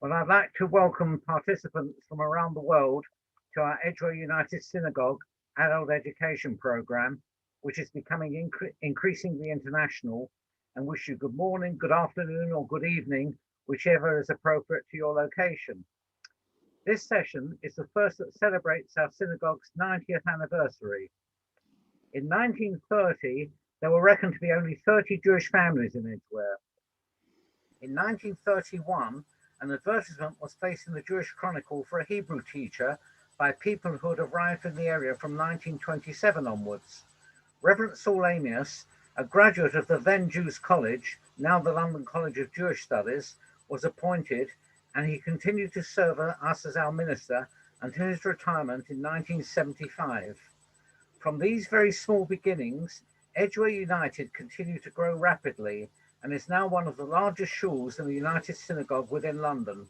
Well, I'd like to welcome participants from around the world to our Edgware United Synagogue adult education program, which is becoming increasingly international, and wish you good morning, good afternoon, or good evening, whichever is appropriate to your location. This session is the first that celebrates our synagogue's 90th anniversary. In 1930, there were reckoned to be only 30 Jewish families in Edgware. In 1931, an advertisement was placed in the Jewish Chronicle for a Hebrew teacher by people who had arrived in the area from 1927 onwards. Reverend Saul Amius, a graduate of the then Jews College, now the London College of Jewish Studies, was appointed, and he continued to serve us as our minister until his retirement in 1975. From these very small beginnings, Edgware United continued to grow rapidly and is now one of the largest shuls in the United Synagogue within London.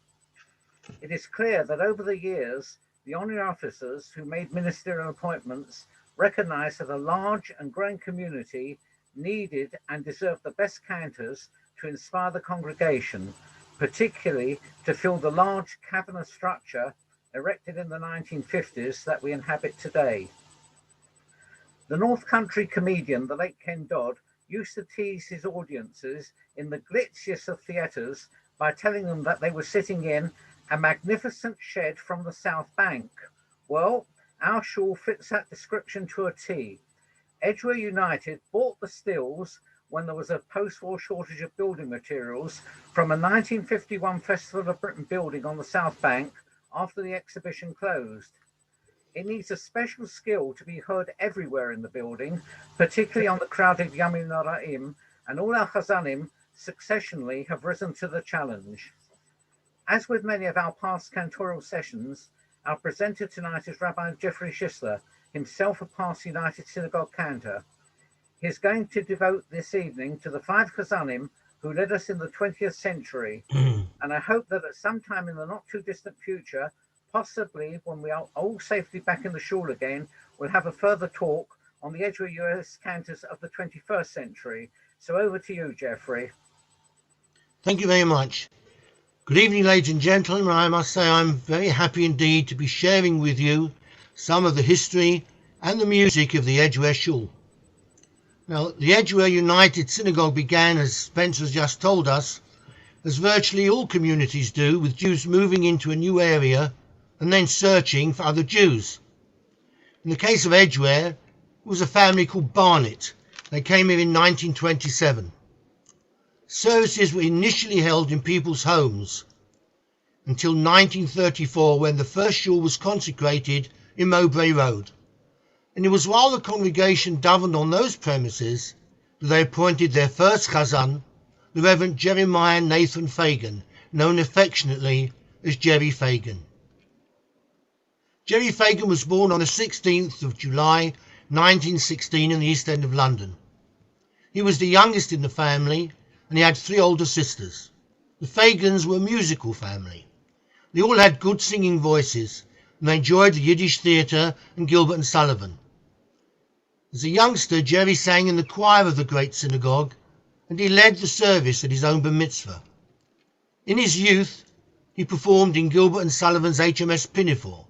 It is clear that over the years, the honorary officers who made ministerial appointments recognized that a large and growing community needed and deserved the best cantors to inspire the congregation, particularly to fill the large cavernous structure erected in the 1950s that we inhabit today. The North Country comedian, the late Ken Dodd, used to tease his audiences in the glitziest of theatres by telling them that they were sitting in a magnificent shed from the South Bank. Well, our shul fits that description to a T. Edgware United bought the stills when there was a post-war shortage of building materials from a 1951 Festival of Britain building on the South Bank after the exhibition closed. It needs a special skill to be heard everywhere in the building, particularly on the crowded Yamim Noraim, and all our Chazanim successionally have risen to the challenge. As with many of our past cantorial sessions, our presenter tonight is Rabbi Geoffrey Shisler, himself a past United Synagogue cantor. He's going to devote this evening to the 5 Chazanim who led us in the 20th century, and I hope that at some time in the not too distant future, possibly when we are all safely back in the shul again, we'll have a further talk on the Edgware EUS cantors of the 21st century. So over to you, Geoffrey. Thank you very much. Good evening, ladies and gentlemen. I must say I'm very happy indeed to be sharing with you some of the history and the music of the Edgware Shul. Now, the Edgware United Synagogue began, as Spencer has just told us, as virtually all communities do, with Jews moving into a new area and then searching for other Jews. In the case of Edgware, it was a family called Barnett. They came here in 1927. Services were initially held in people's homes until 1934, when the first shul was consecrated in Mowbray Road. And it was while the congregation davened on those premises that they appointed their first chazan, the Reverend Jeremiah Nathan Fagan, known affectionately as Jerry Fagan. Jerry Fagan was born on the 16th of July 1916 in the East End of London. He was the youngest in the family, and he had 3 older sisters. The Fagans were a musical family. They all had good singing voices, and they enjoyed the Yiddish theatre and Gilbert and Sullivan. As a youngster, Jerry sang in the choir of the great synagogue, and he led the service at his own bar mitzvah. In his youth, he performed in Gilbert and Sullivan's HMS Pinafore.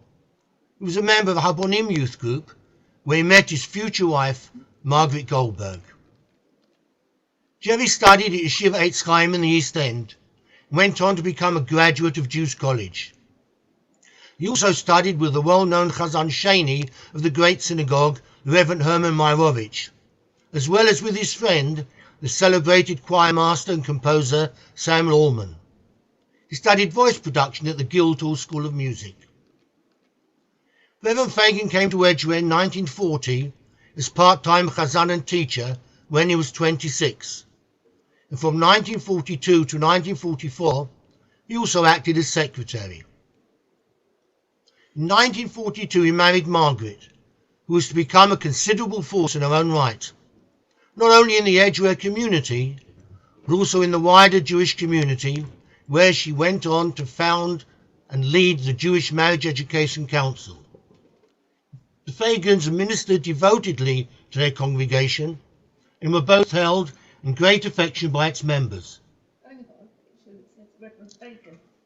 He was a member of the Habonim youth group, where he met his future wife, Margaret Goldberg. Jerry studied at Yeshiva Eitz Chaim in the East End, and went on to become a graduate of Jews College. He also studied with the well-known Chazan Sheni of the great synagogue, Reverend Herman Meyrovich, as well as with his friend, the celebrated choir master and composer Samuel Allman. He studied voice production at the Guildhall School of Music. Reverend Fagan came to Edgware in 1940 as part-time chazan and teacher when he was 26. And from 1942 to 1944, he also acted as secretary. In 1942, he married Margaret, who was to become a considerable force in her own right, not only in the Edgware community, but also in the wider Jewish community, where she went on to found and lead the Jewish Marriage Education Council. The Fagans ministered devotedly to their congregation and were both held in great affection by its members.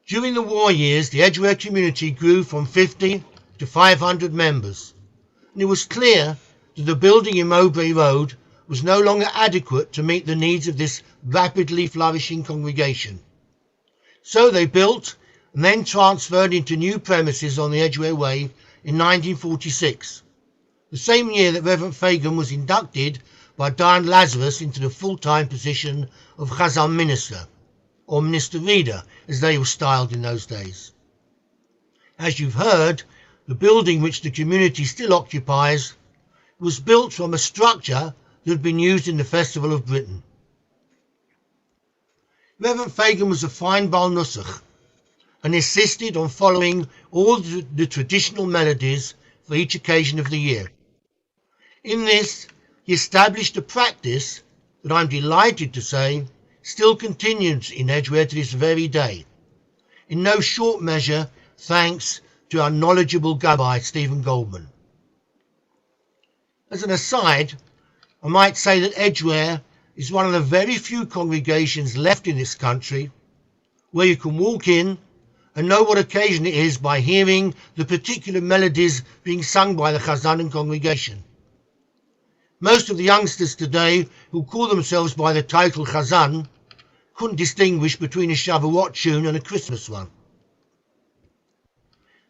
During the war years, the Edgware community grew from 50 to 500 members, and it was clear that the building in Mowbray Road was no longer adequate to meet the needs of this rapidly flourishing congregation. So they built and then transferred into new premises on the Edgware Way in 1946, the same year that Reverend Fagan was inducted by Diane Lazarus into the full-time position of Chazan Minister, or Minister Reader, as they were styled in those days. As you've heard, the building which the community still occupies was built from a structure that had been used in the Festival of Britain. Reverend Fagan was a fine Baal Nusach and insisted on following all the traditional melodies for each occasion of the year. In this, he established a practice that I'm delighted to say still continues in Edgware to this very day, in no short measure thanks to our knowledgeable Rabbi Stephen Goldman. As an aside, I might say that Edgware is one of the very few congregations left in this country where you can walk in and know what occasion it is by hearing the particular melodies being sung by the Chazanim congregation. Most of the youngsters today who call themselves by the title Chazan couldn't distinguish between a Shavuot tune and a Christmas one.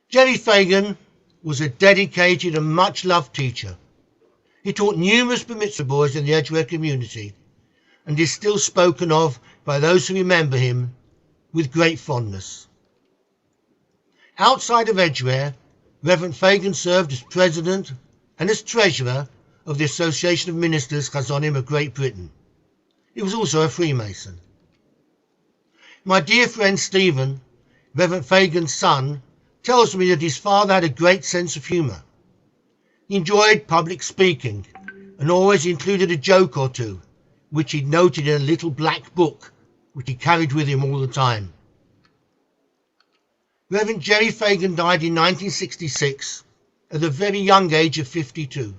Jerry Fagan was a dedicated and much-loved teacher. He taught numerous Bar Mitzvah boys in the Edgware community and is still spoken of by those who remember him with great fondness. Outside of Edgware, Reverend Fagan served as president and as treasurer of the Association of Ministers Chazonim of Great Britain. He was also a Freemason. My dear friend Stephen, Reverend Fagan's son, tells me that his father had a great sense of humour. He enjoyed public speaking and always included a joke or two, which he'd noted in a little black book, which he carried with him all the time. Reverend Jerry Fagan died in 1966 at the very young age of 52,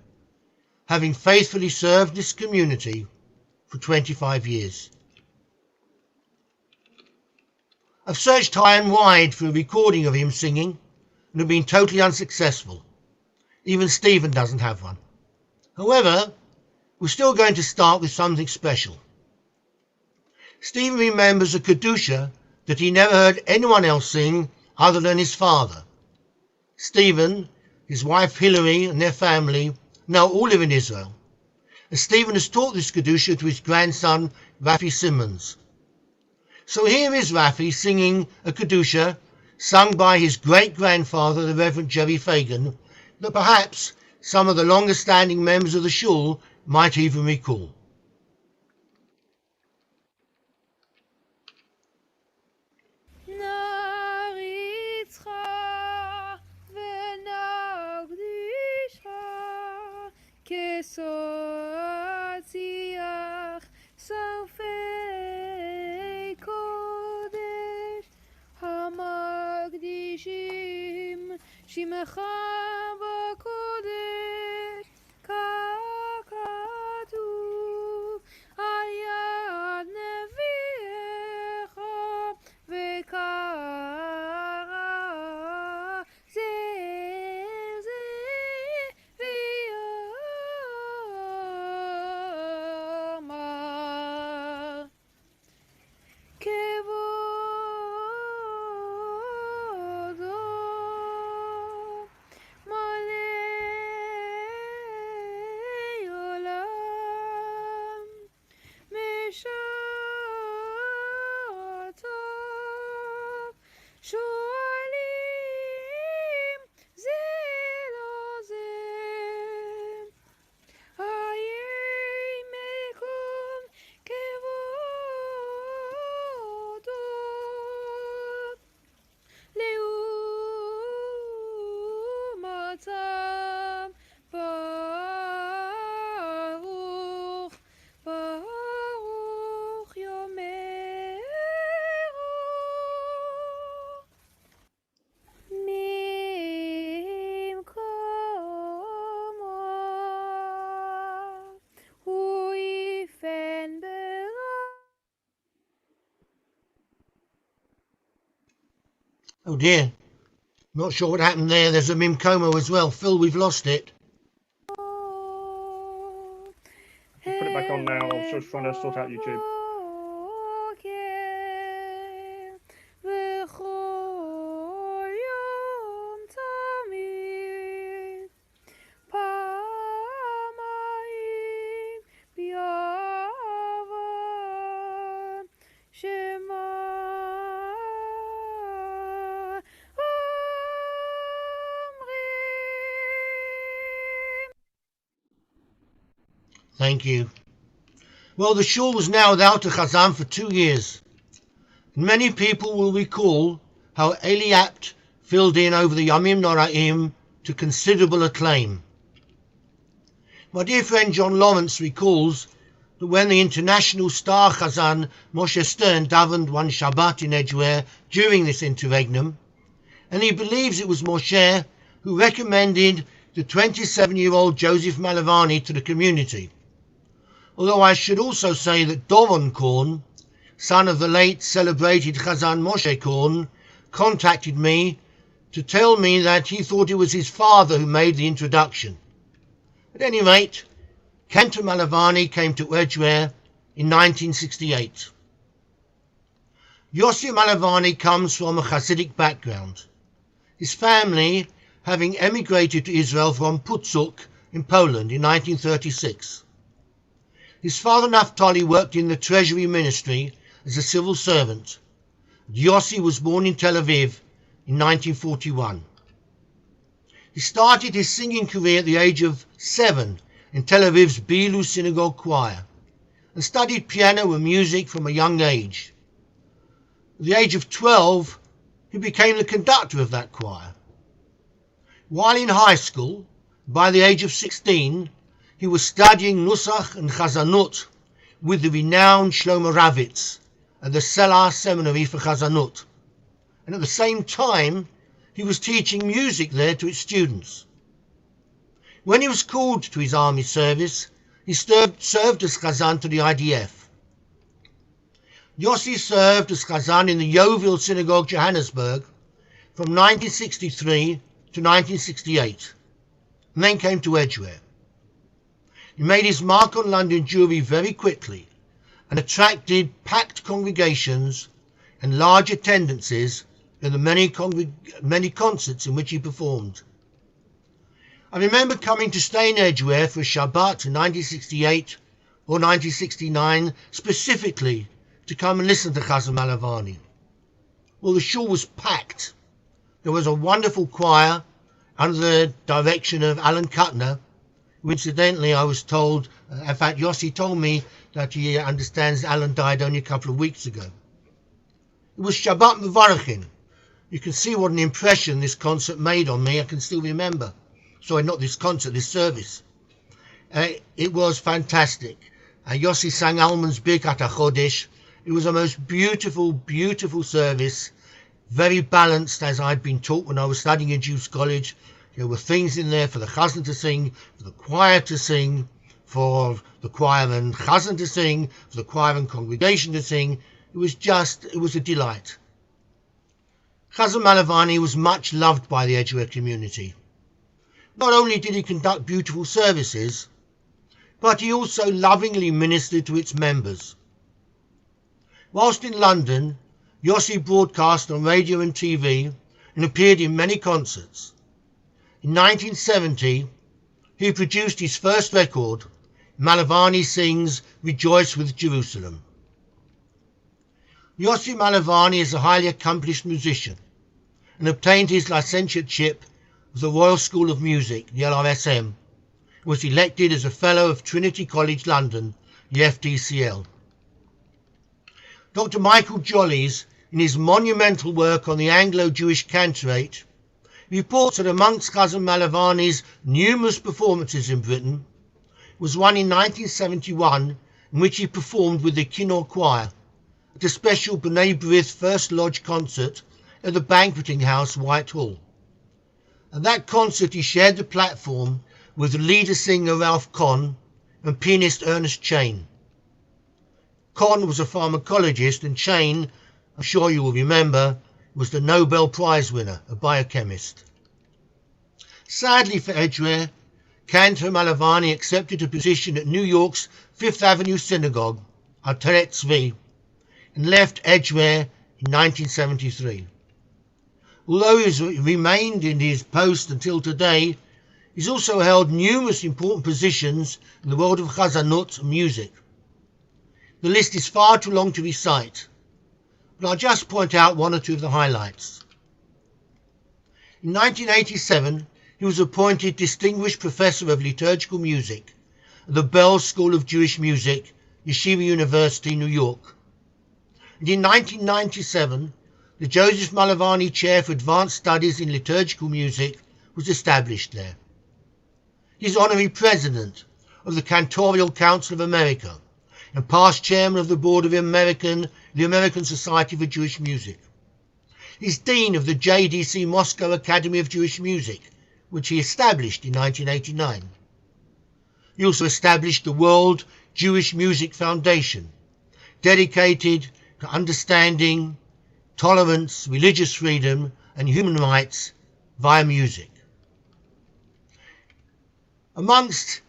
having faithfully served this community for 25 years. I've searched high and wide for a recording of him singing and have been totally unsuccessful. Even Stephen doesn't have one. However, we're still going to start with something special. Stephen remembers a Kedusha that he never heard anyone else sing other than his father. Stephen, his wife Hilary and their family now all live in Israel. And Stephen has taught this Kedusha to his grandson Rafi Simmons. So here is Rafi singing a Kedusha sung by his great-grandfather, the Reverend Jerry Fagan, that perhaps some of the longest-standing members of the shul might even recall. שמך בקודש, ככתוב על יד נביאך, וקרא זה ויאמר שואלים זה לא זה, חיי מקום כבודו, לעומתם ברוך, ברוך יאמרו. Oh dear. Not sure what happened there. There's a Mimcomo as well. Phil, we've lost it. I'll put it back on now. I was just trying to sort out YouTube. Thank you. Well, the shul was now without a chazan for 2 years. Many people will recall how Eli Apt filled in over the Yamim Noraim to considerable acclaim. My dear friend John Lawrence recalls that when the international star chazan Moshe Stern davened one Shabbat in Edgware during this interregnum, and he believes it was Moshe who recommended the 27-year-old Joseph Malavani to the community. Although I should also say that Doron Korn, son of the late celebrated Chazan Moshe Korn, contacted me to tell me that he thought it was his father who made the introduction. At any rate, Cantor Malavani came to Edgware in 1968. Yossi Malavani comes from a Hasidic background, his family having emigrated to Israel from Putzuk in Poland in 1936. His father Naftali worked in the Treasury Ministry as a civil servant. Yossi was born in Tel Aviv in 1941. He started his singing career at the age of 7 in Tel Aviv's Bilu Synagogue Choir and studied piano and music from a young age. At the age of 12, he became the conductor of that choir. While in high school, by the age of 16, he was studying Nusach and Chazanut with the renowned Shlomo Ravitz at the Selah Seminary for Chazanut, and at the same time he was teaching music there to its students. When he was called to his army service, he served as Chazan to the IDF. Yossi served as Chazan in the Yeovil Synagogue, Johannesburg, from 1963 to 1968, and then came to Edgware. He made his mark on London Jewry very quickly and attracted packed congregations and large attendances in the many concerts in which he performed. I remember coming to stay in Edgware for a Shabbat in 1968 or 1969 specifically to come and listen to Chazan Malavani. Well, the shul was packed. There was a wonderful choir under the direction of Alan Kuttner, who incidentally I was told, in fact Yossi told me that he understands Alan died only a couple of weeks ago. It was Shabbat Mevarachin. You can see what an impression this concert made on me. I can still remember. Sorry, not this concert, this service. It was fantastic. Yossi sang Alman's Birkat HaChodesh. It was a most beautiful, beautiful service, very balanced as I'd been taught when I was studying in Jews College. There were things in there for the chazan to sing, for the choir to sing, for the choir and chazan to sing, for the choir and congregation to sing. It was a delight. Chazan Malavani was much loved by the Edgware community. Not only did he conduct beautiful services, but he also lovingly ministered to its members. Whilst in London, Yossi broadcast on radio and TV and appeared in many concerts. In 1970, he produced his first record, Malavani Sings Rejoice with Jerusalem. Yossi Malavani is a highly accomplished musician and obtained his licentiateship of the Royal School of Music, the LRSM, and was elected as a Fellow of Trinity College London, the FDCL. Dr. Michael Jollies, in his monumental work on the Anglo-Jewish Cantorate, reports that amongst Chazan Malavani's numerous performances in Britain was one in 1971 in which he performed with the Kinnor Choir at a special B'nai B'rith First Lodge concert at the Banqueting House, Whitehall. At that concert he shared the platform with the leader singer Ralph Conn and pianist Ernest Chain. Conn was a pharmacologist and Chain, I'm sure you will remember, was the Nobel Prize winner, a biochemist. Sadly for Edgware, Cantor Malavani accepted a position at New York's Fifth Avenue Synagogue, Teretz V, and left Edgware in 1973. Although he has remained in his post until today, he's also held numerous important positions in the world of chazanut and music. The list is far too long to recite, but I'll just point out one or two of the highlights. In 1987, he was appointed Distinguished Professor of Liturgical Music at the Bell School of Jewish Music, Yeshiva University, New York. And in 1997, the Joseph Malavani Chair for Advanced Studies in Liturgical Music was established there. He is Honorary President of the Cantorial Council of America and past Chairman of the Board of the American Society for Jewish Music. He is Dean of the JDC Moscow Academy of Jewish Music, which he established in 1989. He also established the World Jewish Music Foundation, dedicated to understanding tolerance, religious freedom, and human rights via music. Amongst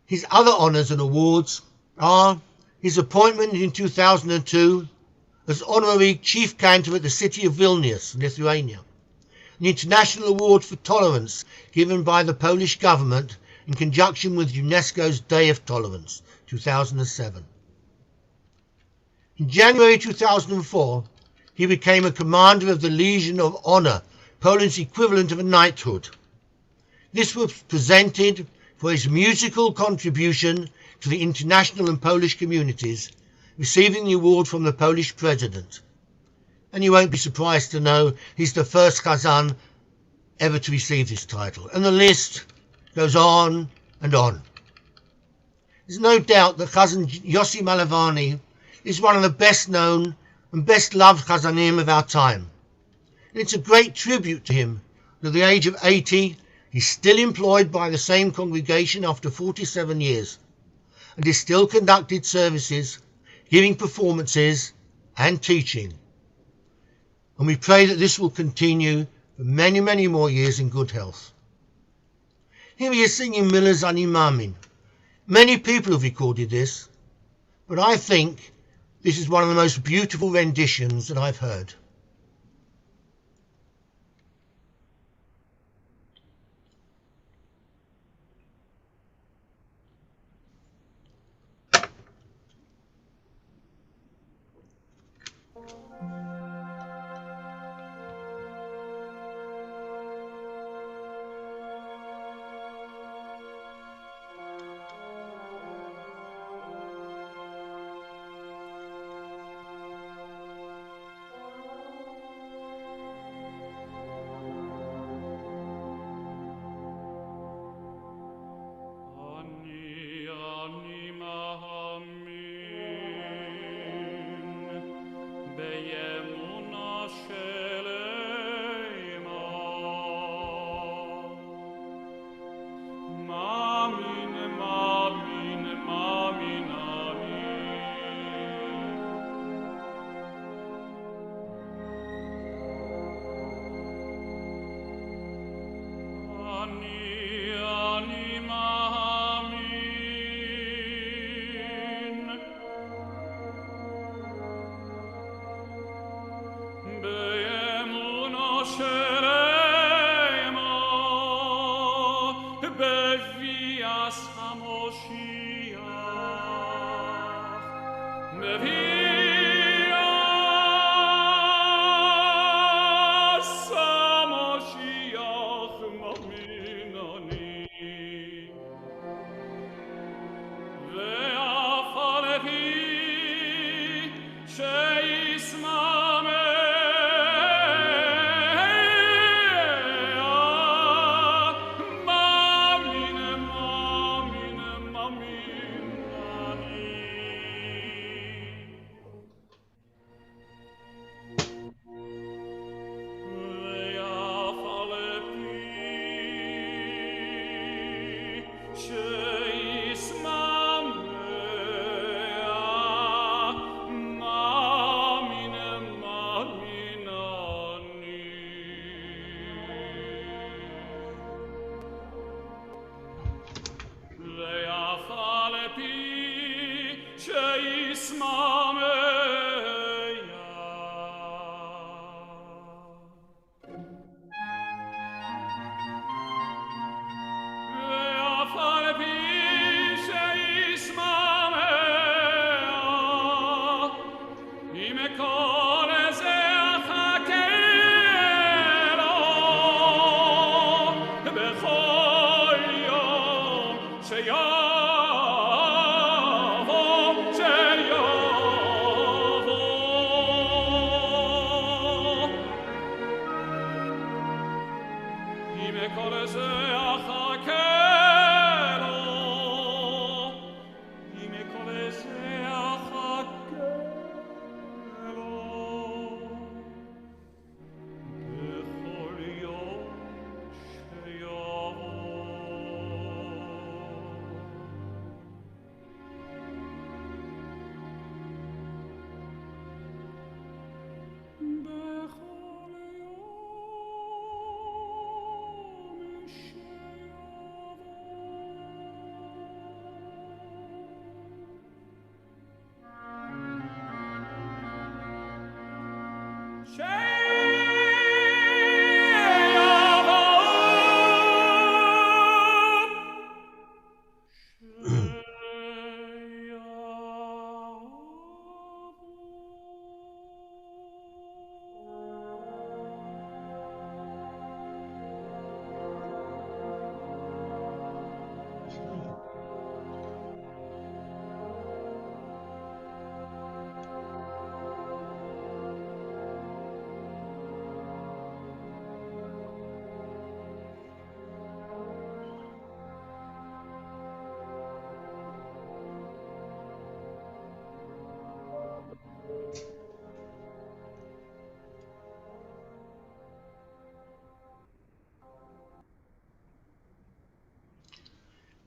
his other honours and awards are his appointment in 2002 as Honorary Chief Cantor at the city of Vilnius, Lithuania, an International Award for Tolerance given by the Polish government in conjunction with UNESCO's Day of Tolerance, 2007. In January 2004, he became a Commander of the Legion of Honor, Poland's equivalent of a knighthood. This was presented for his musical contribution to the international and Polish communities, receiving the award from the Polish President. And you won't be surprised to know he's the first Chazan ever to receive this title. And the list goes on and on. There's no doubt that Chazan Yossi Malavani is one of the best known and best loved Chazanim of our time. And it's a great tribute to him that at the age of 80, he's still employed by the same congregation after 47 years and is still conducted services, giving performances and teaching. And we pray that this will continue for many, many more years in good health. Here he is singing Miller's Ani Mamin. Many people have recorded this, but I think this is one of the most beautiful renditions that I've heard.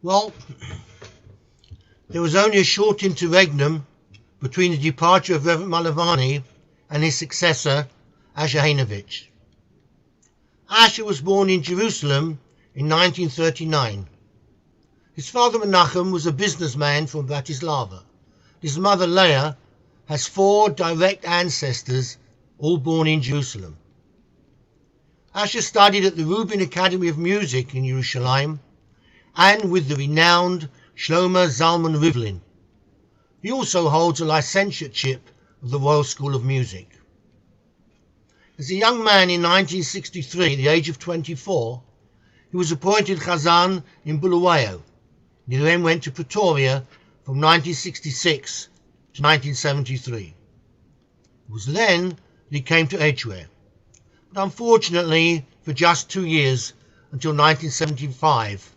Well, there was only a short interregnum between the departure of Reverend Malavani and his successor, Asha Hanovich. Asha was born in Jerusalem in 1939. His father Menachem was a businessman from Bratislava. His mother Leah has 4 direct ancestors, all born in Jerusalem. Asha studied at the Rubin Academy of Music in Yerushalayim and with the renowned Shlomo Zalman Rivlin. He also holds a licentiateship of the Royal School of Music. As a young man in 1963, at the age of 24, he was appointed Chazan in Bulawayo. He then went to Pretoria from 1966 to 1973. It was then that he came to Edgware, but unfortunately for just 2 years, until 1975,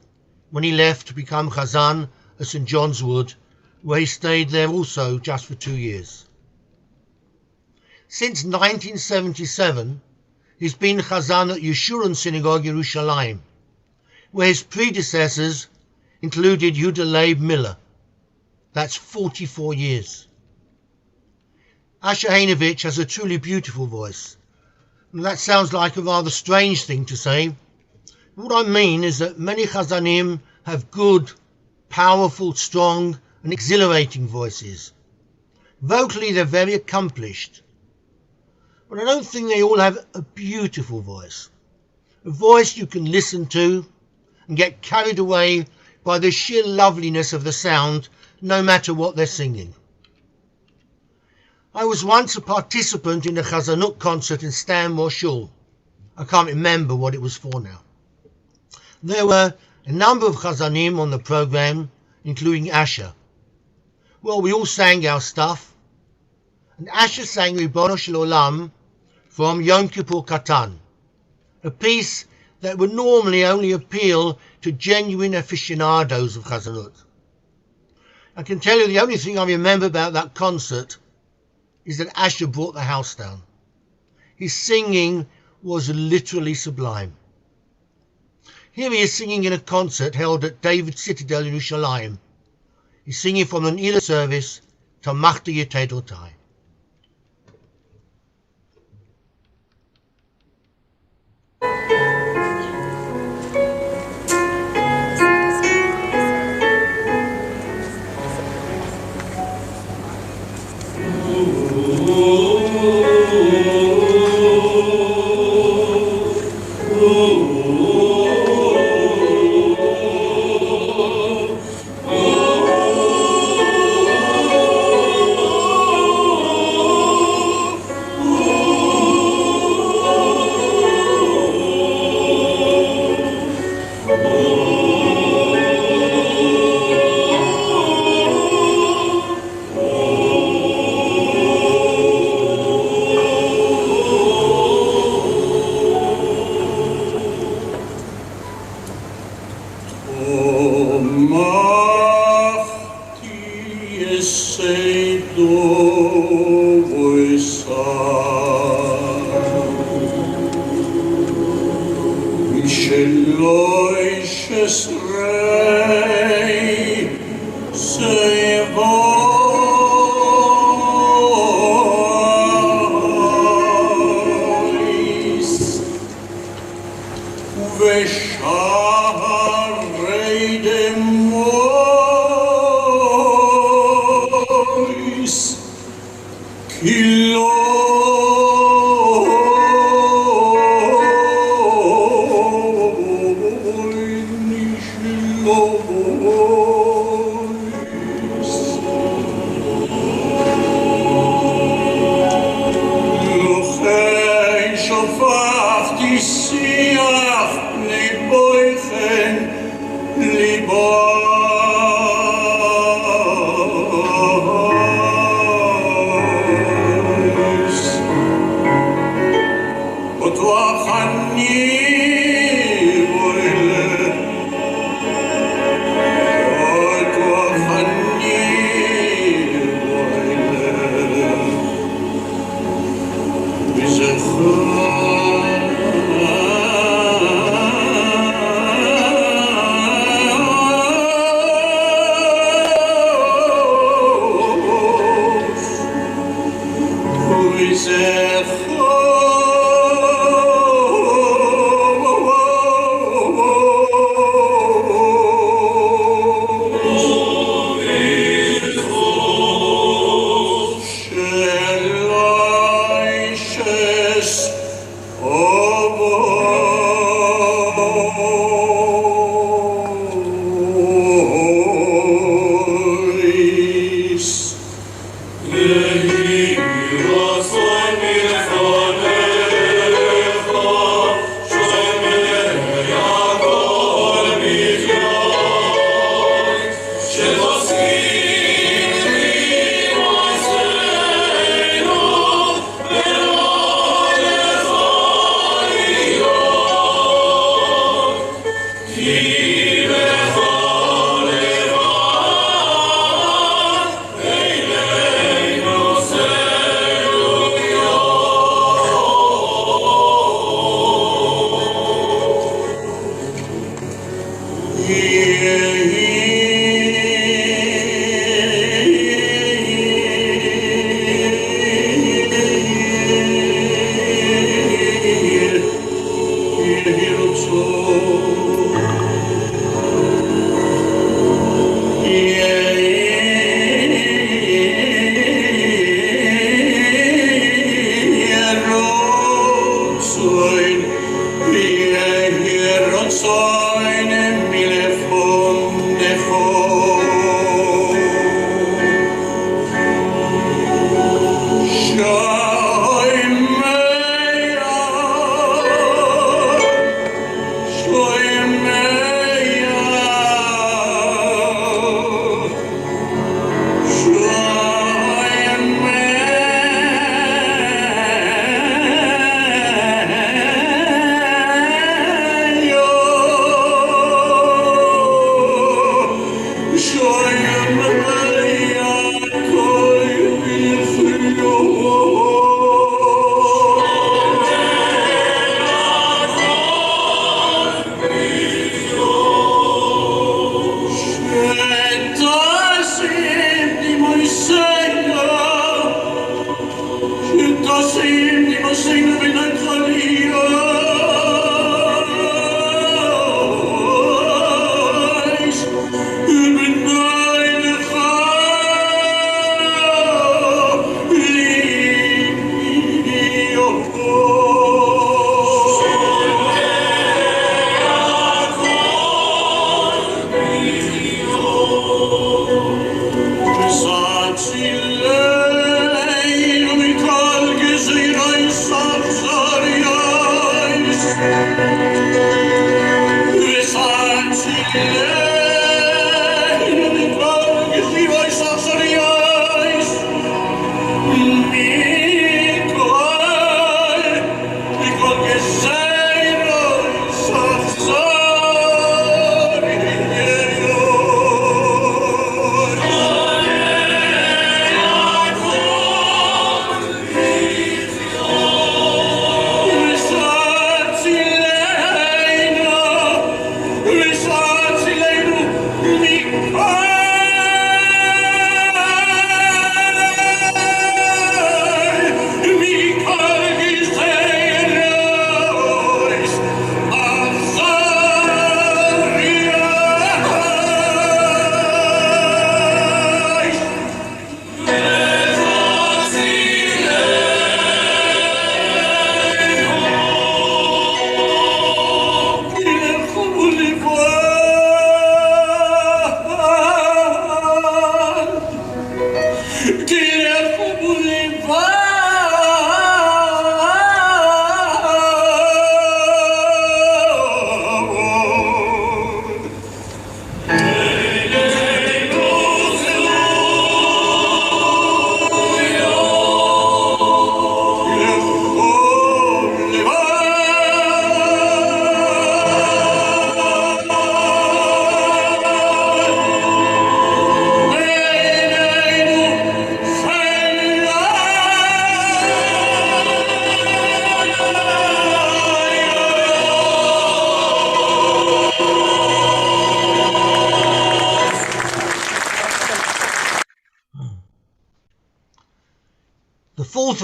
when he left to become Chazan at St John's Wood, where he stayed there also just for 2 years. Since 1977, he's been Chazan at Yeshurun Synagogue Yerushalayim, where his predecessors included Yehuda Leib Miller. That's 44 years. Asha Hanovich has a truly beautiful voice. And that sounds like a rather strange thing to say. What I mean is that many Chazanim have good, powerful, strong and exhilarating voices. Vocally they're very accomplished. But I don't think they all have a beautiful voice. A voice you can listen to and get carried away by the sheer loveliness of the sound, no matter what they're singing. I was once a participant in a Chazanut concert in Stanmore Shul. I can't remember what it was for now. There were a number of Chazanim on the program, including Asha. Well, we all sang our stuff, and Asha sang Ribono Shel Olam from Yom Kippur Katan, a piece that would normally only appeal to genuine aficionados of Chazanut. I can tell you the only thing I remember about that concert is that Asha brought the house down. His singing was literally sublime. Here he is singing in a concert held at David Citadel in Yerushalayim. He's singing from an Ila service, Tamachta Yetedotai. Oh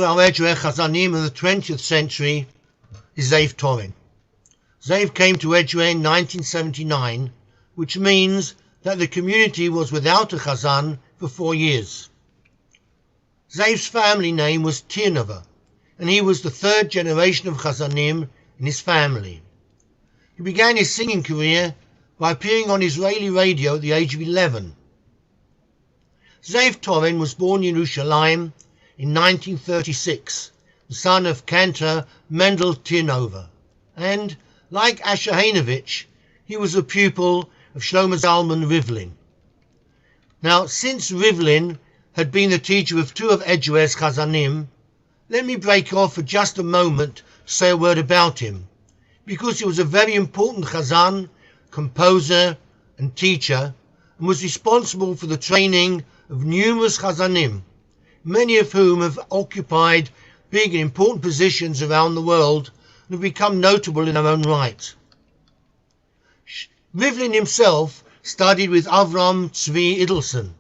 for our Edgeware Chazanim of the 20th century is Zave Torin. Zave came to Edgeware in 1979, which means that the community was without a Chazan for 4 years. Zave's family name was Tiernova, and he was the third generation of Chazanim in his family. He began his singing career by appearing on Israeli radio at the age of 11. Zave Torin was born in Yerushalayim in 1936, the son of Cantor Mendel Tiernova, and, like Asha Hanovich, he was a pupil of Shlomo Zalman Rivlin. Now, since Rivlin had been the teacher of two of Edgeware's Chazanim, let me break off for just a moment to say a word about him, because he was a very important Chazan, composer and teacher, and was responsible for the training of numerous Chazanim, many of whom have occupied big and important positions around the world and have become notable in their own right. Rivlin himself studied with Avram Tzvi Idelson,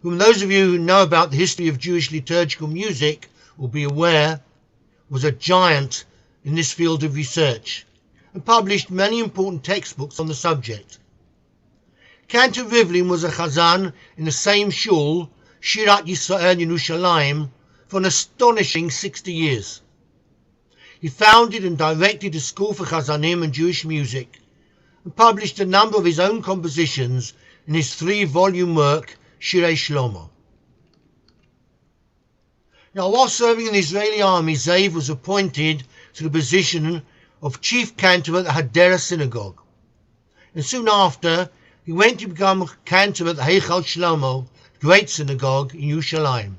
whom those of you who know about the history of Jewish liturgical music will be aware was a giant in this field of research and published many important textbooks on the subject. Cantor Rivlin was a Chazan in the same shul, Shirat Yisrael Yerushalayim, for an astonishing 60 years. He founded and directed a school for Chazanim and Jewish music and published a number of his own compositions in his 3-volume work, Shirei Shlomo. Now, while serving in the Israeli army, Zave was appointed to the position of chief cantor at the Hadera synagogue, and soon after he went to become cantor at the Heichal Shlomo, great synagogue in Yerushalayim.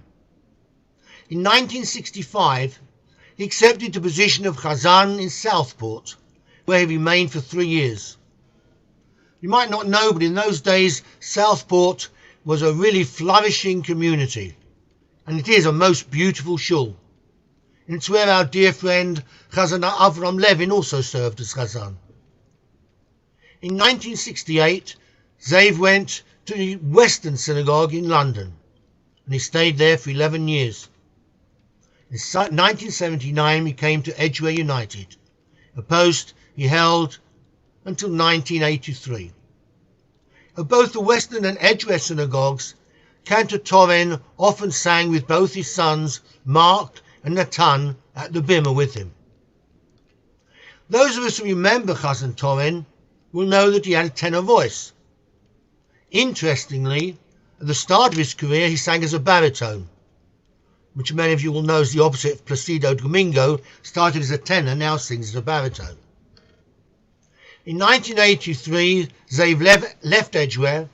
In 1965, he accepted the position of Chazan in Southport, where he remained for 3 years. You might not know, but in those days, Southport was a really flourishing community, and it is a most beautiful shul. And it's where our dear friend Chazan Avram Levin also served as Chazan. In 1968, Zave went to the Western Synagogue in London, and he stayed there for 11 years. In 1979, he came to Edgeware United, a post he held until 1983. Of both the Western and Edgeware synagogues, Cantor Torin often sang with both his sons, Mark and Natan, at the bimah with him. Those of us who remember Chazan Torin will know that he had a tenor voice. Interestingly, at the start of his career, he sang as a baritone, which many of you will know is the opposite of Placido Domingo, started as a tenor, now sings as a baritone. In 1983, Zave left Edgeware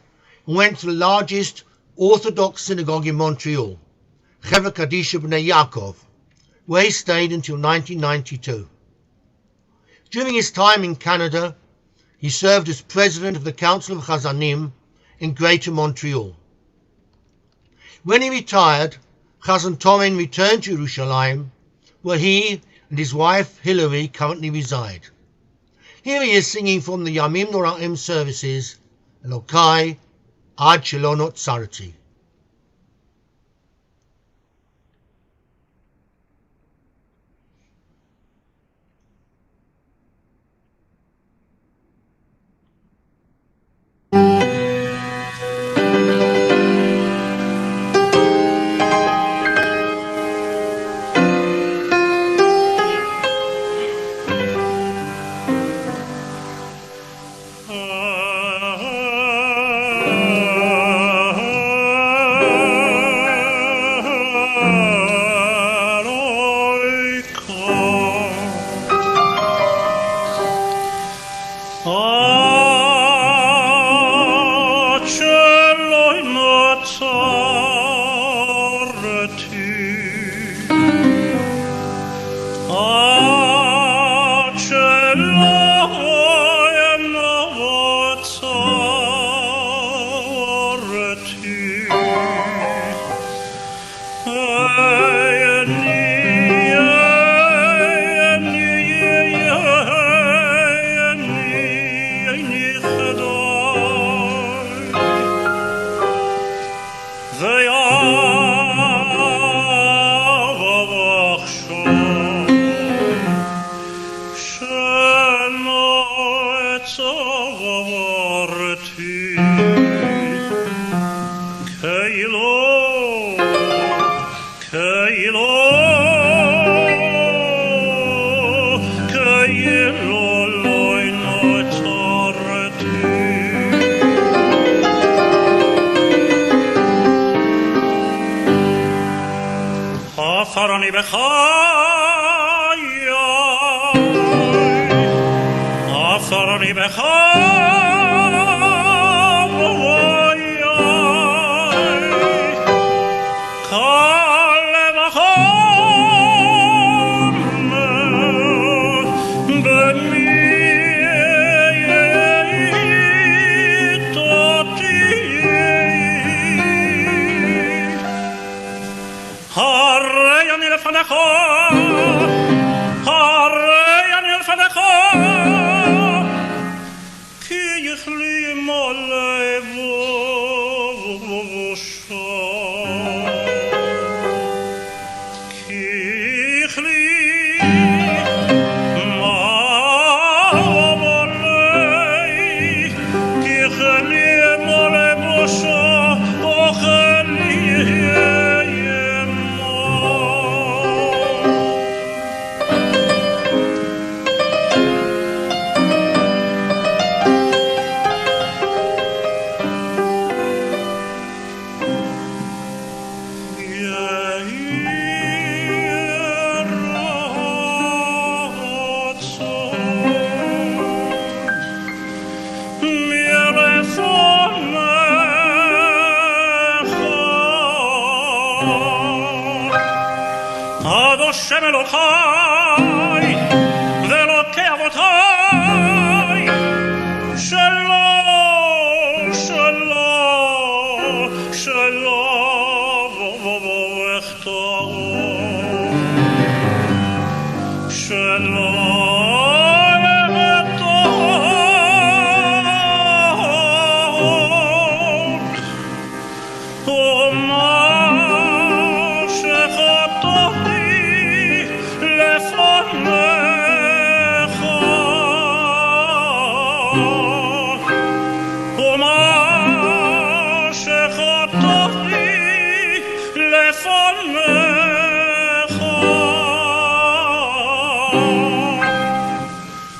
and went to the largest Orthodox synagogue in Montreal, Chevra Kadisha B'nai Yaakov, where he stayed until 1992. During his time in Canada, he served as president of the Council of Chazanim in Greater Montreal. When he retired, Chazan Torin returned to Yerushalayim, where he and his wife Hilary currently reside. Here he is singing from the Yamim Noraim services, Elokai Ad Shelo Notzarti. עשרני בחיי, עשרני בחיי, קל וחומר במי תותי, הרי אני לפניך, הרי אני לפניך, כי יכלי מלבו השם אלוהי ואלוקי אבותיי, שלום, שלום, שלום וכתוב, שלום וכתוב, ומה שחטאתי לפניך, ומה שחטאתי לפניך,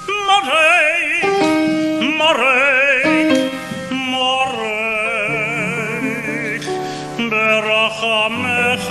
מרק, מרק, מרק, ברחמך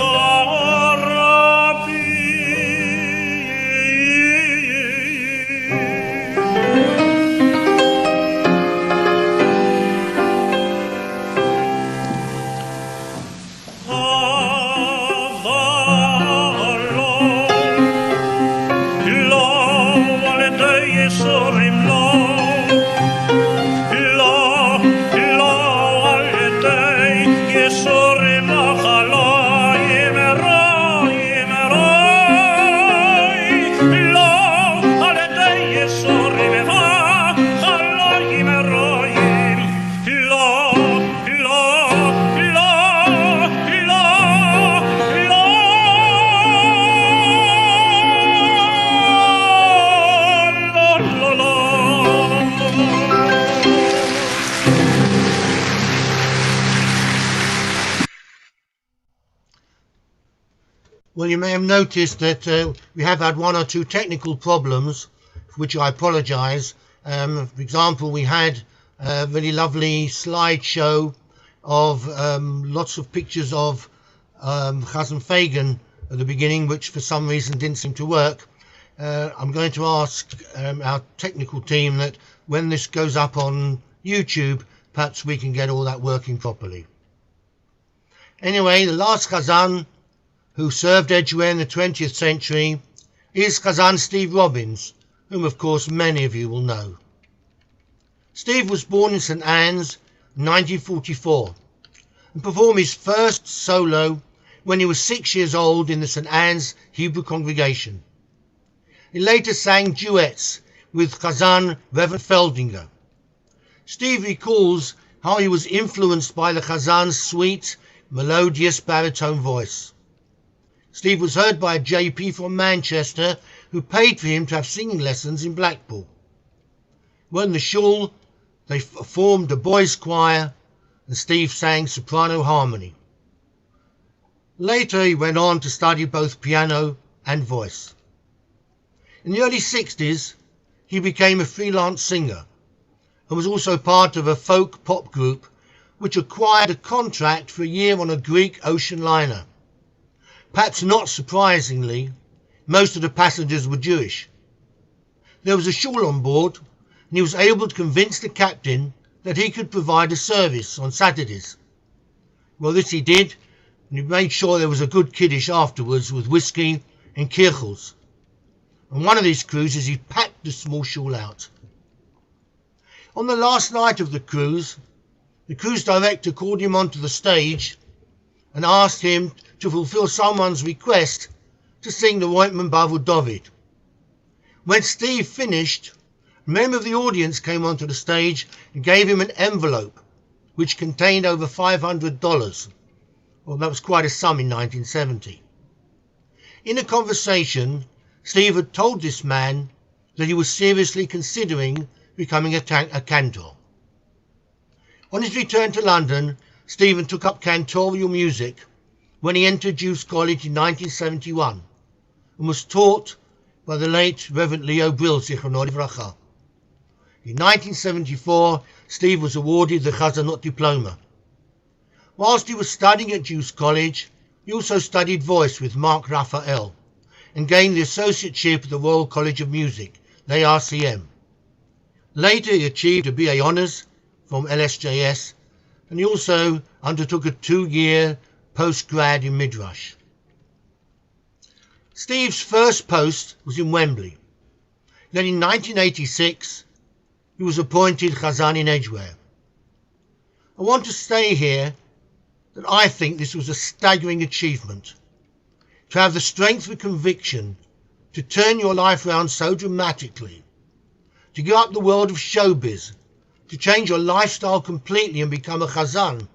Well, you may have noticed that we have had one or two technical problems, for which I apologise. For example, we had a really lovely slideshow of lots of pictures of Chazan Fagan at the beginning, which for some reason didn't seem to work. I'm going to ask our technical team that when this goes up on YouTube, perhaps we can get all that working properly. Anyway, the last Chazan who served Edgware in the 20th century is Chazan Steve Robbins, whom of course many of you will know. Steve was born in St Anne's in 1944 and performed his first solo when he was 6 years old in the St Anne's Hebrew congregation. He later sang duets with Chazan Reverend Feldinger. Steve recalls how he was influenced by the Chazan's sweet, melodious baritone voice. Steve was heard by a JP from Manchester who paid for him to have singing lessons in Blackpool. When the shul, they formed a boys' choir and Steve sang soprano harmony. Later he went on to study both piano and voice. In the early 60s he became a freelance singer and was also part of a folk pop group which acquired a contract for a year on a Greek ocean liner. Perhaps not surprisingly, most of the passengers were Jewish. There was a shul on board, and he was able to convince the captain that he could provide a service on Saturdays. Well, this he did, and he made sure there was a good kiddush afterwards with whiskey and kirchels. On one of these cruises, he packed the small shul out. On the last night of the cruise director called him onto the stage and asked him to fulfill someone's request to sing the Roitman Bavel David. When Steve finished, a member of the audience came onto the stage and gave him an envelope which contained over $500. Well, that was quite a sum in 1970. In a conversation, Steve had told this man that he was seriously considering becoming a cantor. On his return to London, Stephen took up cantorial music when he entered Jews College in 1971 and was taught by the late Reverend Leo Brill, Zichrono. In 1974, Steve was awarded the Chazanot diploma. Whilst he was studying at Jews College, he also studied voice with Mark Raphael and gained the associateship of the Royal College of Music, the RCM. Later he achieved a BA Honours from LSJS, and he also undertook a 2-year postgrad in Midrash. Steve's first post was in Wembley. Then in 1986 he was appointed Chazan in Edgware. I want to say here that I think this was a staggering achievement. To have the strength of conviction to turn your life around so dramatically, to give up the world of showbiz, to change your lifestyle completely and become a Chazan,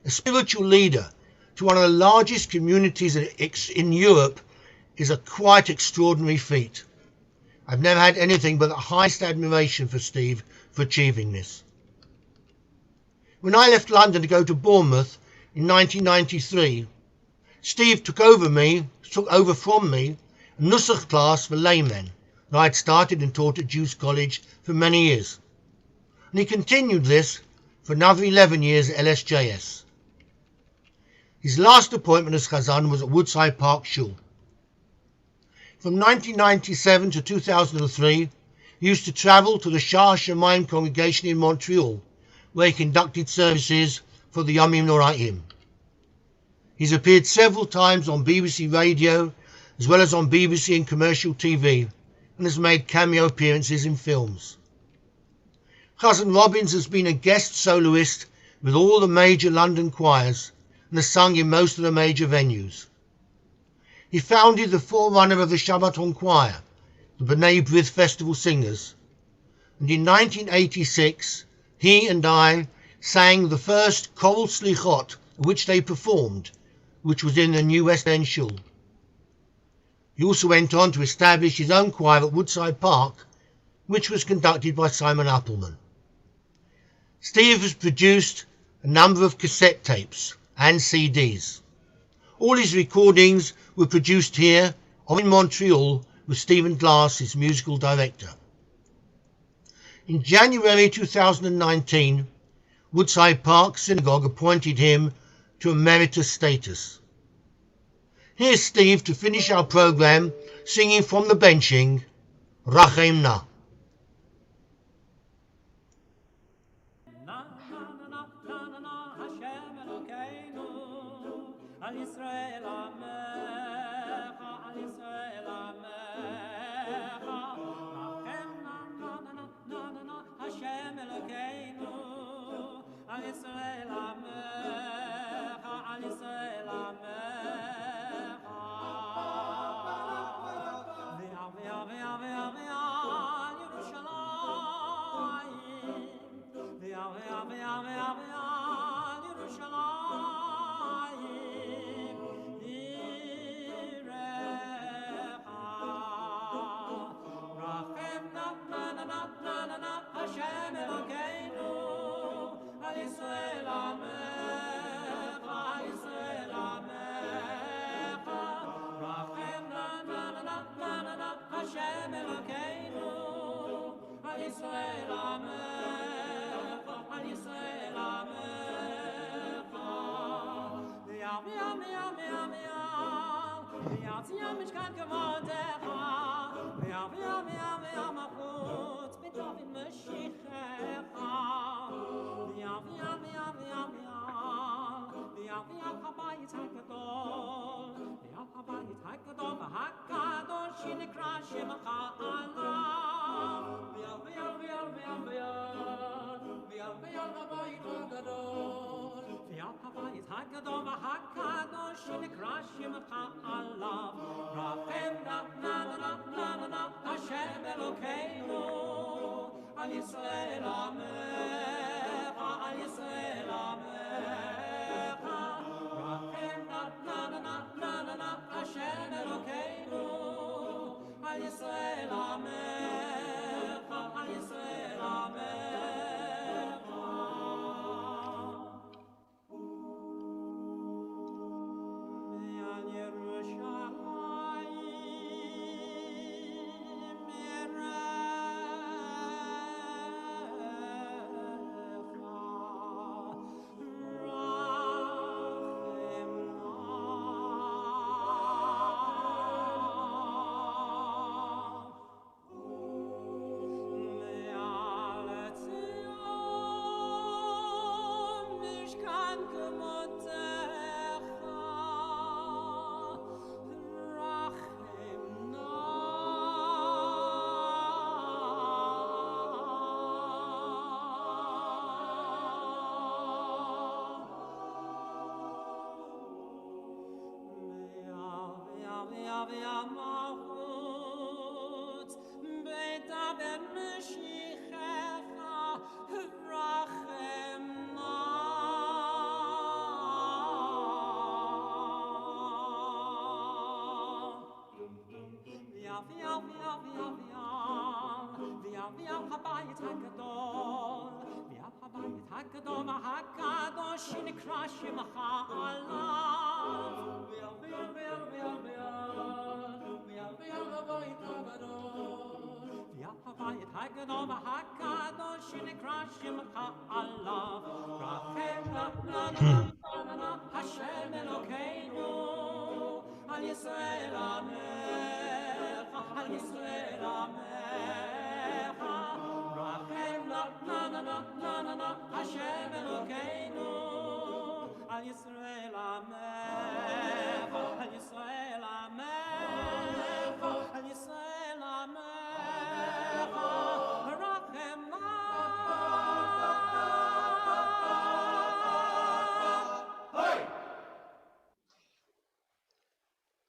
a spiritual leader to one of the largest communities in Europe, is a quite extraordinary feat. I've never had anything but the highest admiration for Steve for achieving this. When I left London to go to Bournemouth in 1993, Steve took over from me a Nusach class for laymen that I had started and taught at Jews College for many years. And he continued this for another 11 years at LSJS. His last appointment as Chazan was at Woodside Park Shul. From 1997 to 2003, he used to travel to the Shah Shemaim congregation in Montreal, where he conducted services for the Yomim Noraim. He's appeared several times on BBC Radio, as well as on BBC and commercial TV, and has made cameo appearances in films. Chazan Robbins has been a guest soloist with all the major London choirs and has sung in most of the major venues. He founded the forerunner of the Shabbaton Choir, the B'nai B'rith Festival Singers, and in 1986 he and I sang the first choral slichot which they performed, which was in the New West End Shul. He also went on to establish his own choir at Woodside Park, which was conducted by Simon Appleman. Steve has produced a number of cassette tapes and CDs. All his recordings were produced here or in Montreal with Stephen Glass, his musical director. In January 2019, Woodside Park Synagogue appointed him to emeritus status. Here's Steve to finish our program singing from the benching, Rachem Na. Yum, yum, yum, yum, yum.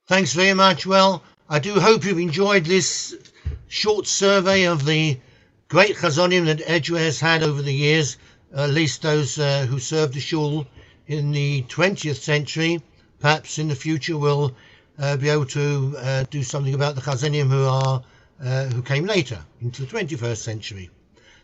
Thanks very much. Well, I do hope you've enjoyed this short survey of the great chazonim that Edgware has had over the years, at least those who served the shul in the 20th century. Perhaps in the future we'll be able to do something about the chazonim who came later into the 21st century.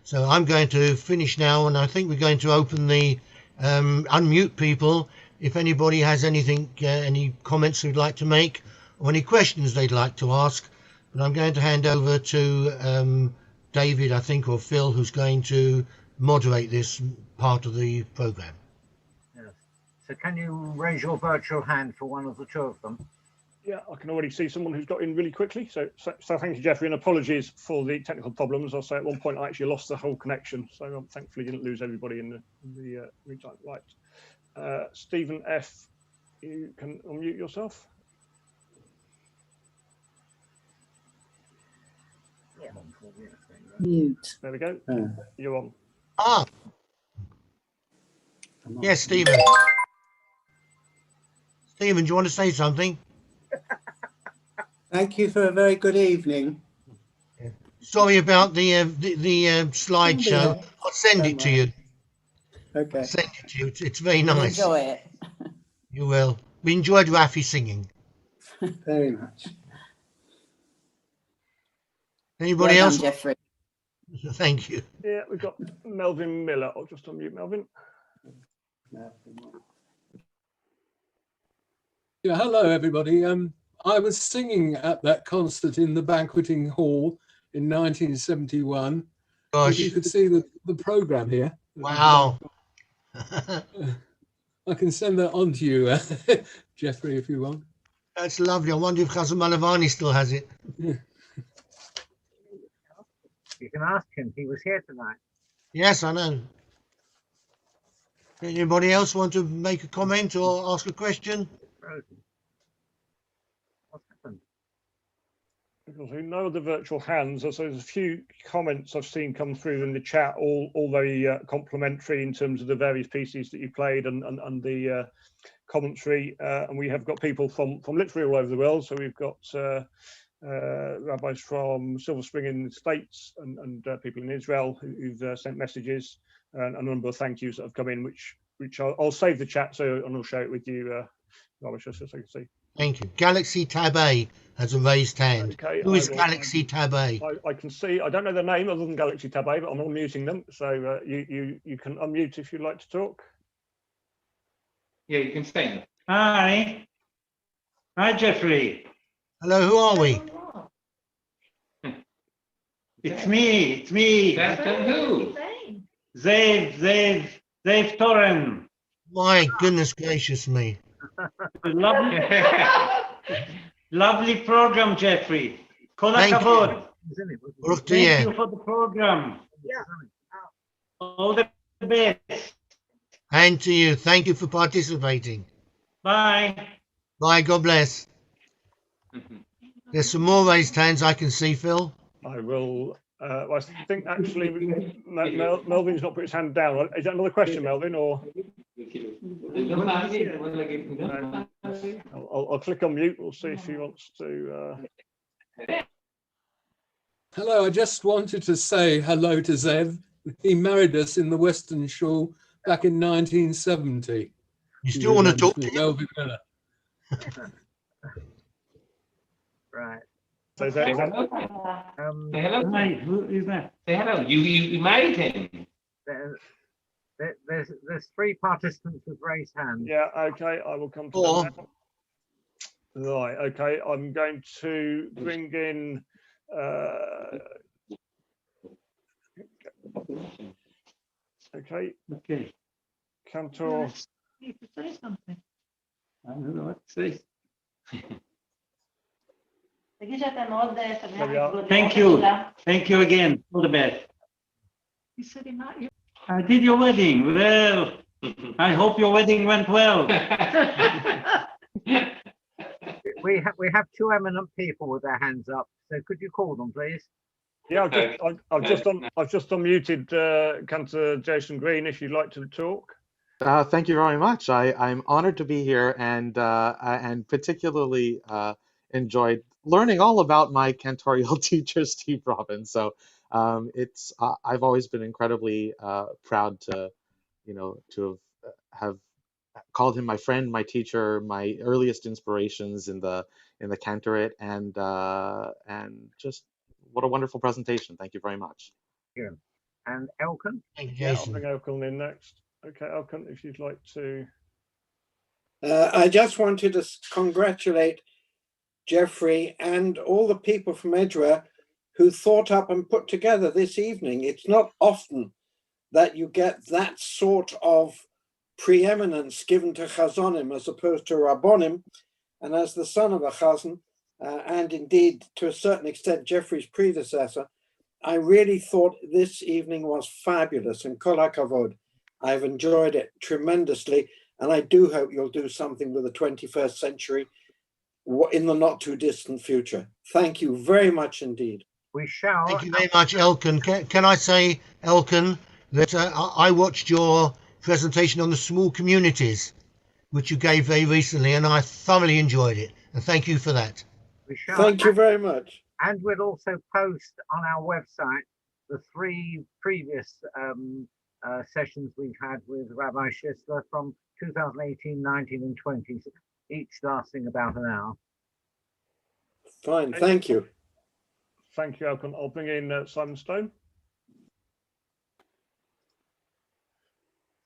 So I'm going to finish now, and I think we're going to open the unmute people. If anybody has anything, any comments they'd like to make, or any questions they'd like to ask, but I'm going to hand over to David, I think, or Phil, who's going to moderate this part of the program. Yes. So can you raise your virtual hand for one of the two of them? Yeah, I can already see someone who's got in really quickly. So thank you, Geoffrey, and apologies for the technical problems. I'll say at one point I actually lost the whole connection, so thankfully didn't lose everybody in the meantime. Right. Stephen F, you can unmute yourself. Mute. There we go. You're on. Ah, yes, Stephen. Stephen, do you want to say something? Thank you for a very good evening. Sorry about the slideshow. I'll send it to you. Okay. I'll send it to you. It's very nice. Enjoy it. You will. We enjoyed Rafi singing. Very much. Anybody Well else? done, Geoffrey. Thank you. Yeah, we've got Melvin Miller. I'll just unmute Melvin. Yeah, hello everybody. I was singing at that concert in the banqueting hall in 1971. Gosh. You could see the program here. Wow. I can send that on to you, Geoffrey, if you want. That's lovely. I wonder if Chazan Malavani still has it. You can ask him. He was here tonight. Yes, I know. Anybody else want to make a comment or ask a question? Frozen. What's happened? Because we know the virtual hands. So there's a few comments I've seen come through in the chat, all very complimentary in terms of the various pieces that you played and the commentary. And we have got people from literally all over the world. So we've got rabbis from Silver Spring in the States and people in Israel who've sent messages and a number of thank yous that have come in, which I'll save the chat and I'll share it with you, Rabbi, so you can see. Thank you. Galaxy Tab A has a raised hand. Okay, Who is Galaxy Tab A? I can see. I don't know their name other than Galaxy Tab A, but I'm unmuting them. So you can unmute if you'd like to talk. Yeah, you can stay. Hi, Geoffrey. Hello, who are we? It's me. That's who? Zave Toren. My goodness gracious me. Lovely program, Geoffrey. Kol Thank you. hakavod. Baruch Thank Tiyeh. you for the program. All the best. And to you. Thank you for participating. Bye. Bye. God bless. There's some more raised hands I can see, Phil. I will. I think actually Melvin's not put his hand down. Is that another question, Melvin? Or I'll click on mute. We'll see if he wants to. Hello, I just wanted to say hello to Zave. He married us in the Western Shul back in 1970. You still want to talk to him? Melvin Miller. Right. So Say hello. Say hello. Hi, who is that? Say hello. You married him. There's three participants with raised hands. yeah. Okay. I will come to that now. Right. Okay. I'm going to bring in. Okay. Okay. Cantor. Need to say something. I don't know what to say. Thank you. Thank you again. All the best. I did your wedding. Well, I hope your wedding went well. We have two eminent people with their hands up. So could you call them, please? Yeah. I've just unmuted Cantor Jason Green. If you'd like to talk. Thank you very much. I'm honored to be here and particularly enjoyed learning all about my cantorial teacher, Steve Robbins. So I've always been incredibly proud to, to have called him my friend, my teacher, my earliest inspirations in the cantorate, and just what a wonderful presentation. Thank you very much. Yeah. And Elkin? Thank you, Yeah, I'll Jason. bring Elkin in next. Okay, Elkin, if you'd like to. I just wanted to congratulate Geoffrey and all the people from Edgware who thought up and put together this evening. It's not often that you get that sort of preeminence given to Chazonim as opposed to Rabbonim. And as the son of a Chazan, and indeed to a certain extent Geoffrey's predecessor, I really thought this evening was fabulous, and kol hakavod. I've enjoyed it tremendously, and I do hope you'll do something with the 21st century in the not too distant future. Thank you very much indeed. We shall. Thank you very much, Elkin. Can I say, Elkin, that I watched your presentation on the small communities, which you gave very recently, and I thoroughly enjoyed it. And thank you for that. We shall. Thank you very much. And we'll also post on our website the three previous sessions we've had with Rabbi Shisler from 2018, 19, and 20, each lasting about an hour. Fine, thank you. Thank you, Elkin. I'll bring in Simon Stone.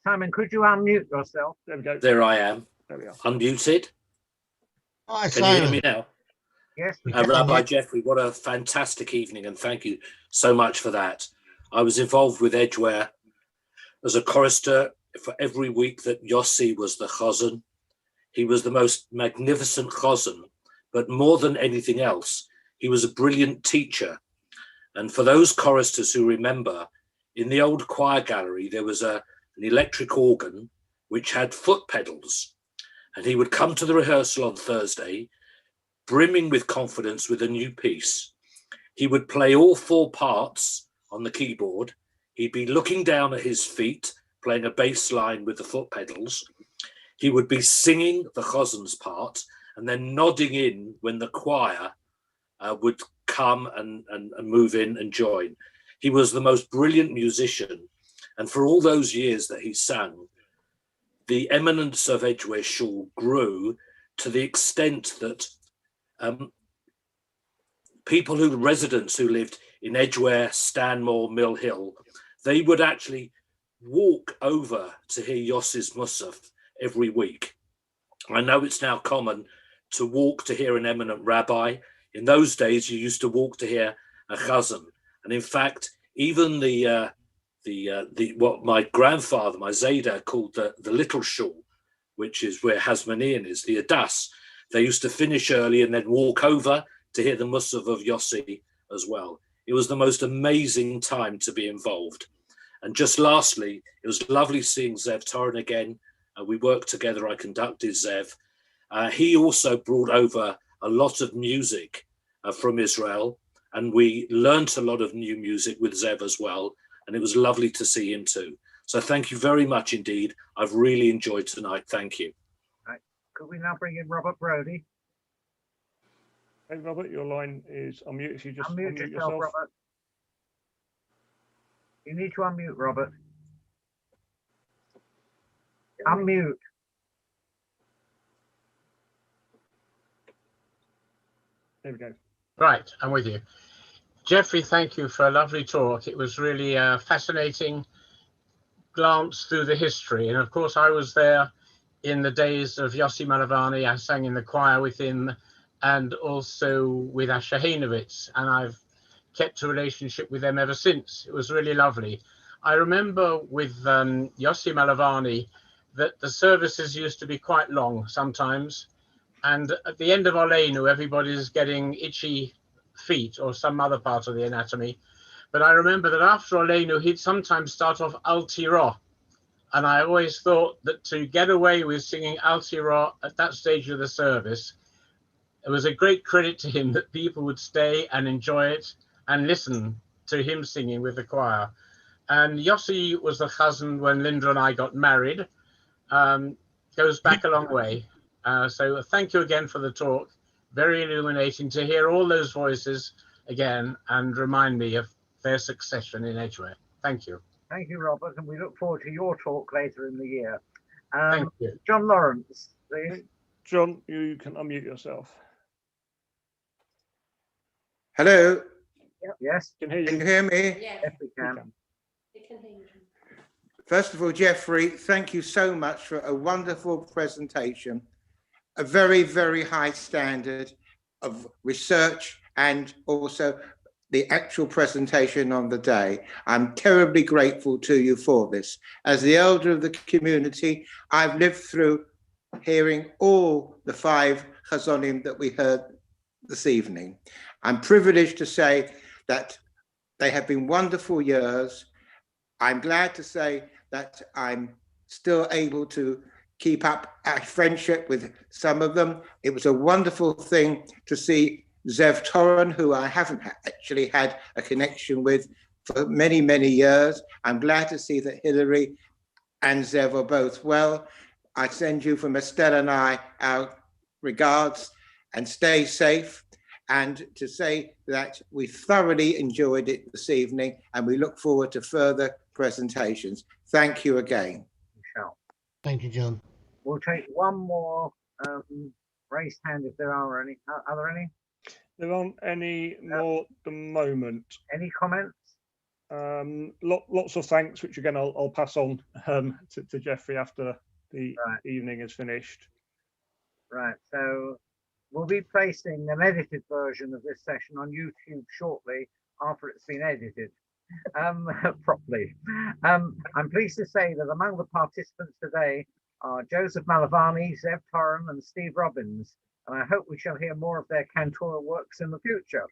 Simon, could you unmute yourself? There we go. There I am. There we are. Unmuted. Hi, Can you hear Simon. me now? Yes. Rabbi Geoffrey, what a fantastic evening, and thank you so much for that. I was involved with Edgware as a chorister for every week that Yossi was the chazan. He was the most magnificent chazan but more than anything else, he was a brilliant teacher. And for those choristers who remember, in the old choir gallery, there was an electric organ which had foot pedals. And he would come to the rehearsal on Thursday, brimming with confidence with a new piece. He would play all 4 parts on the keyboard. He'd be looking down at his feet, playing a bass line with the foot pedals. He would be singing the Chosin's part and then nodding in when the choir would come and move in and join. He was the most brilliant musician. And for all those years that he sang, the eminence of Edgware Shul grew to the extent that residents who lived in Edgware, Stanmore, Mill Hill, they would actually walk over to hear Yossi's Musaf every week. I know it's now common to walk to hear an eminent rabbi. In those days, you used to walk to hear a chazan. And in fact, even what my grandfather, my Zayda, called the little shul, which is where Hasmonean is, the Adas, they used to finish early and then walk over to hear the Musaf of Yossi as well. It was the most amazing time to be involved. And just lastly, it was lovely seeing Zev Toren again. We worked together, I conducted Zev. He also brought over a lot of music from Israel, and we learnt a lot of new music with Zev as well, and it was lovely to see him too. So thank you very much indeed. I've really enjoyed tonight. Thank you. Right. Could we now bring in Robert Brody? Hey, Robert, your line is unmuted. If you just unmute yourself, Robert. You need to unmute, Robert. Unmute. There we go. Right, I'm with you. Geoffrey, thank you for a lovely talk. It was really a fascinating glance through the history. And of course, I was there in the days of Yossi Malavani. I sang in the choir with him and also with Asha Hanovich, and I've kept a relationship with them ever since. It was really lovely. I remember with Yossi Malavani that the services used to be quite long sometimes. And at the end of Oleinu, everybody's getting itchy feet or some other part of the anatomy. But I remember that after Oleinu, he'd sometimes start off Al Tiro. And I always thought that to get away with singing Al Tiro at that stage of the service, it was a great credit to him that people would stay and enjoy it and listen to him singing with the choir. And Yossi was the chazan when Linda and I got married. Goes back a long way. So thank you again for the talk. Very illuminating to hear all those voices again and remind me of their succession in Edgware. Thank you. Thank you, Robert, and we look forward to your talk later in the year. Thank you. John Lawrence, please. John, you can unmute yourself. Hello. Yes. Can hear you. Can you hear me? Yes, we can. First of all, Geoffrey, thank you so much for a wonderful presentation, a very, very high standard of research and also the actual presentation on the day. I'm terribly grateful to you for this. As the elder of the community, I've lived through hearing all the 5 chazonim that we heard this evening. I'm privileged to say that they have been wonderful years. I'm glad to say that I'm still able to keep up our friendship with some of them. It was a wonderful thing to see Zev Toren, who I haven't actually had a connection with for many, many years. I'm glad to see that Hilary and Zev are both well. I send you from Estelle and I our regards and stay safe. And to say that we thoroughly enjoyed it this evening and we look forward to further presentations. Thank you again. Michelle. Thank you, John. We'll take one more raised hand if there are any. Are there any? There aren't any more at the moment. Any comments? Lots of thanks, which again I'll pass on to Geoffrey after the evening is finished. Right, so we'll be placing an edited version of this session on YouTube shortly after it's been edited properly. I'm pleased to say that among the participants today are Joseph Malavani, Zev Toren and Steve Robbins, and I hope we shall hear more of their cantorial works in the future.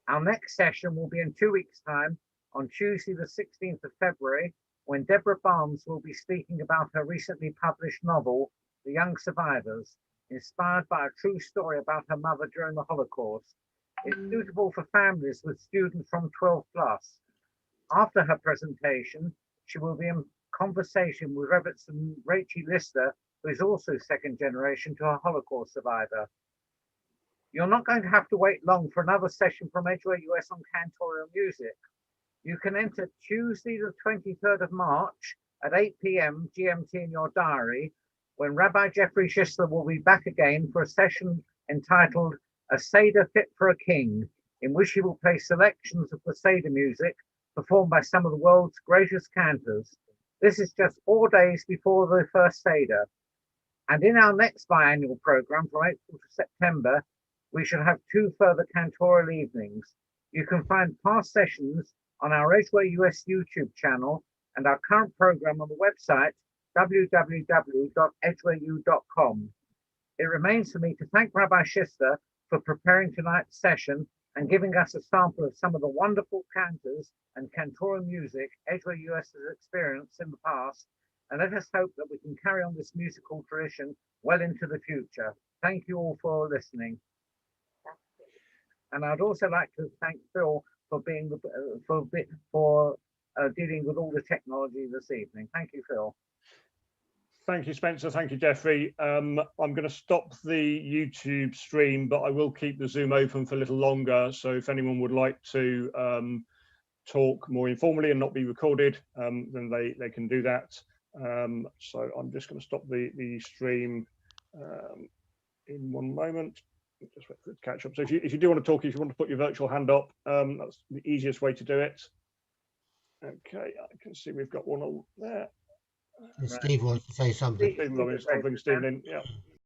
Our next session will be in 2 weeks' time, on Tuesday the 16th of February, when Deborah Barnes will be speaking about her recently published novel, The Young Survivors, inspired by a true story about her mother during the Holocaust. It's suitable for families with students from 12 plus. After her presentation, she will be in conversation with Reverend Rachel Lister, who is also second generation to a Holocaust survivor. You're not going to have to wait long for another session from Edgeware US on cantorial music. You can enter Tuesday the 23rd of March at 8 p.m. GMT in your diary, when Rabbi Geoffrey Shisler will be back again for a session entitled A Seder Fit for a King, in which he will play selections of the Seder music performed by some of the world's greatest cantors. This is just 4 days before the first Seder. And in our next biannual program from April to September, we shall have 2 further cantorial evenings. You can find past sessions on our Edgeware US YouTube channel and our current program on the website www.edgwareu.com. It remains for me to thank Rabbi Shisler for preparing tonight's session and giving us a sample of some of the wonderful cantors and cantorial music Edgeware US has experienced in the past, and let us hope that we can carry on this musical tradition well into the future. Thank you all for listening. And I'd also like to thank Phil for being dealing with all the technology this evening. Thank you, Phil. Thank you, Spencer. Thank you, Geoffrey. I'm going to stop the YouTube stream, but I will keep the Zoom open for a little longer. So if anyone would like to talk more informally and not be recorded, then they can do that. So I'm just going to stop the stream in one moment. Just wait for it to catch up. So if you do want to talk, if you want to put your virtual hand up, that's the easiest way to do it. Okay, I can see we've got one on there. Steve wants to say something. Stephen Robbins, I think Stephen in, yeah.